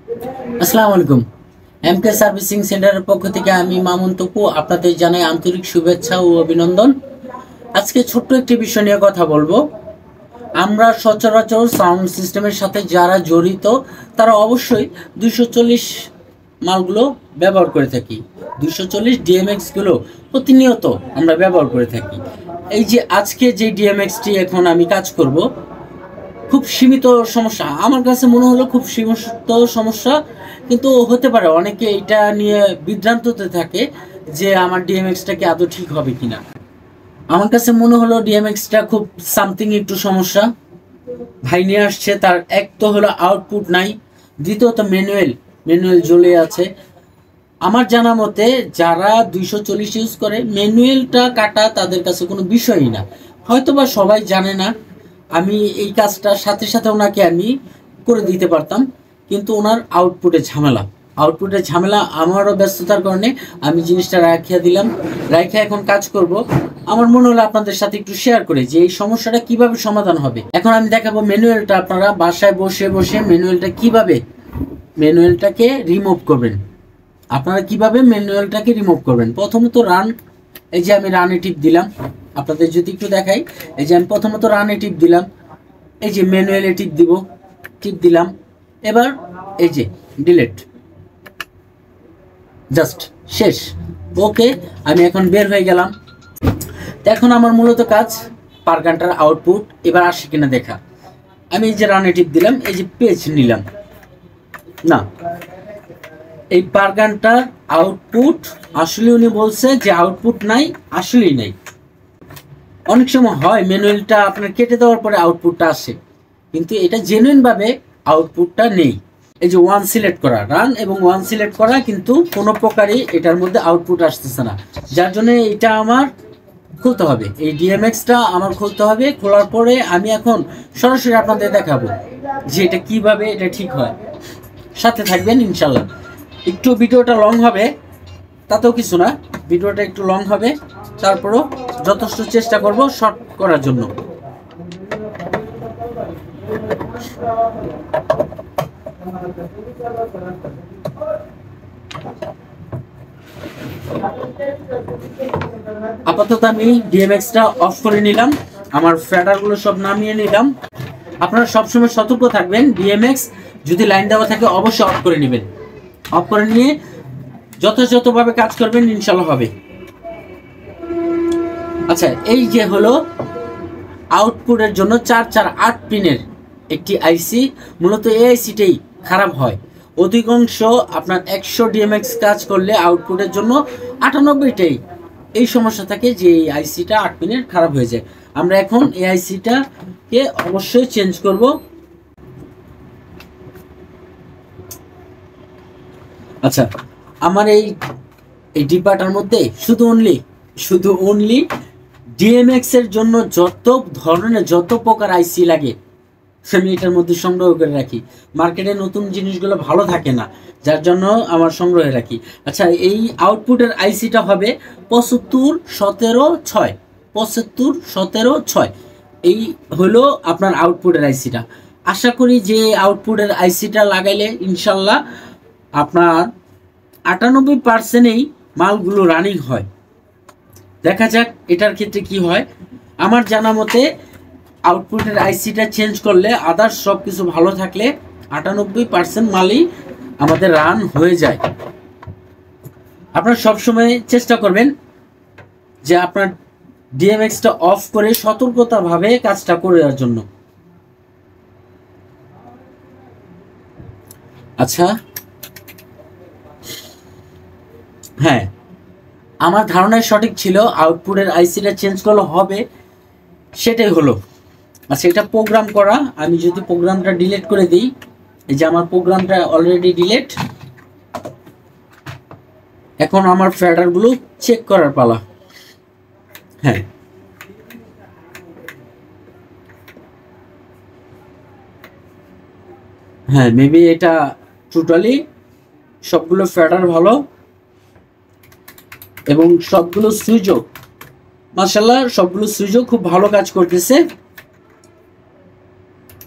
আসসালামু আলাইকুম। এমকে সার্ভিসিং সেন্টারের পক্ষ থেকে আমি মামুন তপু আপনাদের জানাই আন্তরিক শুভেচ্ছা ও অভিনন্দন। আজকে ছোট্ট একটি বিষয় নিয়ে কথা বলবো। আমরা সচরাচর সাউন্ড সিস্টেমের সাথে যারা জড়িত তারা অবশ্যই 240 মালগুলো ব্যবহার করে থাকি। 240 ডিএমএক্স গুলো প্রতিনিয়ত আমরা ব্যবহার করে থাকি। এই যে আজকে যে ডিএমএক্সটি এখন আমি কাজ করব, খুব সীমিত সমস্যা আমার কাছে মনে হলো, খুব সীমিত সমস্যা, কিন্তু হতে পারে অনেকে এটা নিয়ে বিভ্রান্ততে থাকে যে আমার ডিএমএক্সটা কি আদৌ ঠিক হবে কিনা। আমার কাছে মনে হলো ডিএমএক্সটা খুব সামথিং একটু সমস্যা। ভাই নিয়ে আসছে, তার এক তো হলো আউটপুট নাই, দ্বিতীয়ত ম্যানুয়াল জ্বলে আছে। আমার জানা মতে যারা 240 ইউজ করে ম্যানুয়ালটা কাটা তাদের কাছে কোনো বিষয়ই না, হয়তোবা সবাই জানে না। আমি এই কাজটার সাথে সাথে ওনাকে আমি করে দিতে পারতাম, কিন্তু ওনার আউটপুটে ঝামেলা আমারও ব্যস্ততার কারণে আমি জিনিসটা রাখিয়া দিলাম। রাখিয়া এখন কাজ করব। আমার মনে হলো আপনাদের সাথে একটু শেয়ার করে যে এই সমস্যাটা কিভাবে সমাধান হবে। এখন আমি দেখাবো ম্যানুয়ালটা, আপনারা বাসায় বসে বসে ম্যানুয়ালটাকে রিমুভ করবেন। প্রথমত রান, এই যে আমি রানে টিপ দিলাম, আপনাদের যদি একটু দেখাই। এই যে আমি প্রথমত রানে টিপ দিলাম, এই যে ম্যানুয়ালে টিপ দিলাম। এবার এই যে ডিলিট, জাস্ট শেষ। ওকে, আমি এখন বের হয়ে গেলাম। তো এখন আমার মূলত কাজ পার ঘন্টার আউটপুট এবার আসে কিনা দেখা। আমি এই যে রানে টিপ দিলাম, এই যে পেজ নিলাম, না এই পার ঘন্টার আউটপুট আসলে উনি বলছে যে আউটপুট নাই, আসলেই নাই। অনেক সময় হয় ম্যানুয়ালটা আপনার কেটে দেওয়ার পরে আউটপুটটা আসে, কিন্তু এটা জেনুইন ভাবে আউটপুটটা নেই। এই যে ওয়ান সিলেক্ট করা, রান এবং ওয়ান সিলেক্ট করা, কিন্তু কোনো প্রকারই এটার মধ্যে আউটপুট আসতেছে না। যার জন্য এটা আমার খুলতে হবে, এই ডিএমএক্সটা আমার খুলতে হবে। খোলার পরে আমি এখন সরাসরি আপনাদের দেখাবো যে এটা কিভাবে এটা ঠিক হয়। সাথে থাকবেন ইনশাল্লাহ। একটু ভিডিওটা লং হবে, তাতেও কিছু না, ভিডিওটা একটু লং হবে, তারপরও যথেষ্ট চেষ্টা করব শর্ট করার জন্য। আপাতত আমি ডিএমএক্সটা অফ করে নিলাম, আমার ফ্যাডারগুলো সব নামিয়ে নিলাম। আপনারা সবসময় সতর্ক থাকবেন, ডিএমএক্স যদি লাইন দেওয়া থাকে অবশ্যই অফ করে নেবেন। অফ করে নিয়ে যথাযথভাবে কাজ করবেন, ইনশাল্লাহ হবে। আচ্ছা, এই যে হলো আউটপুটের জন্য 448 পিনের একটি আইসি। মূলত এই আইসিটাই খারাপ হয়। অধিকাংশ আপনার 100 ডিএমএক্স কাজ করলে আউটপুটের জন্য 98টাই এই সমস্যা থাকে যে এই আইসিটা 8 পিনের খারাপ হয়ে যায়। আমরা এখন এই আইসিটাকে অবশ্যই চেঞ্জ করব। আচ্ছা, আমার এই ডিপাটার মধ্যে শুধু অনলি ডিএমএক্স এর জন্য যত প্রকার আইসি লাগে আমি এটার মধ্যে সংগ্রহ করে রাখি। মার্কেটে নতুন জিনিসগুলো ভালো থাকে না, যার জন্য আমার সংগ্রহে রাখি। আচ্ছা, এই আউটপুটের আইসিটা হবে 75 17 6। এই হলো আপনার আউটপুটের আইসিটা। আশা করি যে আউটপুটের আইসিটা লাগাইলে ইনশাল্লাহ আপনার 98%ই মালগুলো রানিং হয়। দেখা যাক এটার ক্ষেত্রে কি হয়। আমার জানা মতে আউটপুটের আইসিটা চেঞ্জ করলে আদার্স সব কিছু ভালো থাকলে 98% মালই আমাদের রান হয়ে যায়। আপনারা সবসময় চেষ্টা করবেন যে আপনার ডিএমএক্সটা অফ করে সতর্কতাভাবে কাজটা করে দেওয়ার জন্য। আচ্ছা, হ্যাঁ, আমার ধারণায় সঠিক ছিল, আউটপুটের আইসিটা চেঞ্জ করলে হবে, সেটাই হলো। আচ্ছা, এটা প্রোগ্রাম করা। আমি যদি প্রোগ্রামটা ডিলিট করে দিই, এই যে আমার প্রোগ্রামটা অলরেডি ডিলিট। এখন আমার ফ্যাডারগুলো চেক করার পালা। হ্যাঁ, মেবি এটা টোটালি সবগুলো ফ্যাডার ভালো এবং সবগুলো সুইচও মাশাআল্লাহ, সবগুলো সুইচও খুব ভালো কাজ করতেছে।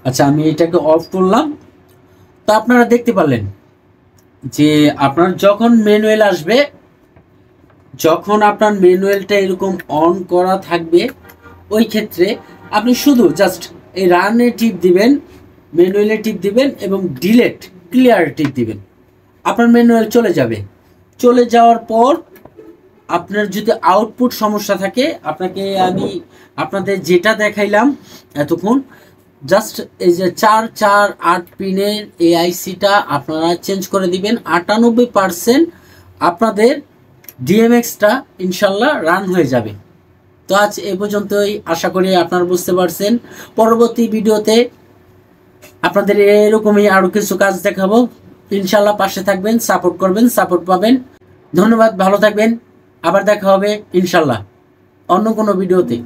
আচ্ছা, আমি এটাকে অফ করলাম। তো আপনারা দেখতে পারলেন যে আপনার যখন ম্যানুয়াল আসবে, যখন আপনার ম্যানুয়ালটা এরকম অন করা থাকবে, ওই ক্ষেত্রে আপনি শুধু জাস্ট এই রানে টিপ দিবেন, ম্যানুয়ালে টিপ দিবেন এবং ডিলেট ক্লিয়ার টিপ দিবেন, আপনার ম্যানুয়াল চলে যাবে। চলে যাওয়ার পর আপনার যদি আউটপুট সমস্যা থাকে, আপনাকে আমি আপনাদের যেটা দেখাইলাম এতক্ষণ, জাস্ট এই যে 448 পিনের এই আইসিটা আপনারা চেঞ্জ করে দিবেন। 98% আপনাদের ডিএমএক্সটা ইনশাল্লাহ রান হয়ে যাবে। তো আজ এ পর্যন্তই, আশা করি আপনারা বুঝতে পারছেন। পরবর্তী ভিডিওতে আপনাদের এরকমই আরও কিছু কাজ দেখাবো। ইনশাল্লাহ পাশে থাকবেন, সাপোর্ট করবেন, সাপোর্ট পাবেন। ধন্যবাদ, ভালো থাকবেন। আবার দেখা হবে ইনশাল্লাহ অন্য কোনো ভিডিওতে।